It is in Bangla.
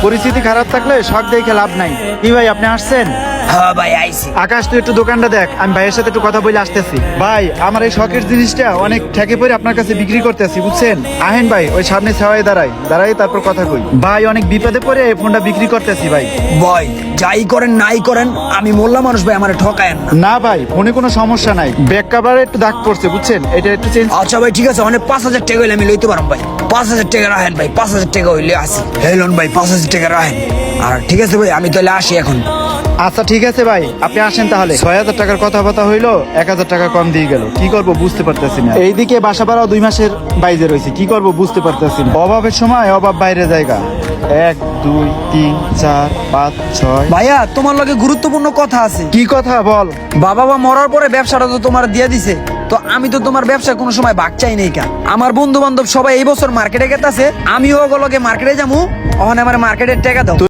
পরিস্থিতি খারাপ থাকলে শখ দেখে লাভ নাই। কি ভাই আপনি আসছেন? হ্যাঁ ভাই আইছি। আকাশ তুই একটু দোকানটা দেখ, আমি ভাইয়ের সাথে একটু কথা বলে আসতেছি। ভাই আমার এই শখের জিনিসটা অনেক ঠেকে পড়ে আপনার কাছে বিক্রি করতেছি বুঝছেন। আহেন ভাই ওই সামনে ছাওয়ায় দাঁড়াই তারপর কথা কই। ভাই অনেক বিপদে পড়ে ফোনটা বিক্রি করতেছি ভাই। ভাই যাই করেন নাই করেন আমি মোল্লা মানুষ ভাই, আমারে ঠকায়েন না। না ভাই ফোনে কোনো সমস্যা নাই, ব্যাক কভারে একটু দাগ পড়ছে বুঝছেন, এটা একটু চেঞ্জ। আচ্ছা ভাই ঠিক আছে, অনেক 5,000 টাকা হইলে আমি লইতে পারবো ভাই। 5,000 টাকা রাখেন ভাই, 5,000 টাকা হইলে আসি। হেলন ভাই 5,000 টাকা রাখেন। আর ঠিক আছে ভাই আমি তাহলে আসি এখন। আচ্ছা ঠিক আছে ভাই আপনি আসেন তাহলে। 6,000 টাকার কথাবার্তা হইলো, 1,000 টাকা কম দিয়ে গেল। কি করব বুঝতে পারতেছি না। এইদিকে বাসা ভাড়াও 2 মাসের বাইরে রয়েছে, কি করব বুঝতে পারতেছি না। অভাবের সময় অভাব বাইরে জায়গা। 1 2 3 4 5 6। ভাইয়া তোমার লগে গুরুত্বপূর্ণ কথা আছে। কি কথা বল। বাবা মরার পরে ব্যবসাটা তো তোমার দিয়ে দিছে, তো আমি তো তোমার ব্যবসা কোনো সময় ভাগ চাই নাই কা। আমার বন্ধু বান্ধব সবাই এই বছর মার্কেটে গেতাছে, আমিও ওগুলোকে মার্কেটে যাবো, ওখানে আমার মার্কেটের টাকা দাও।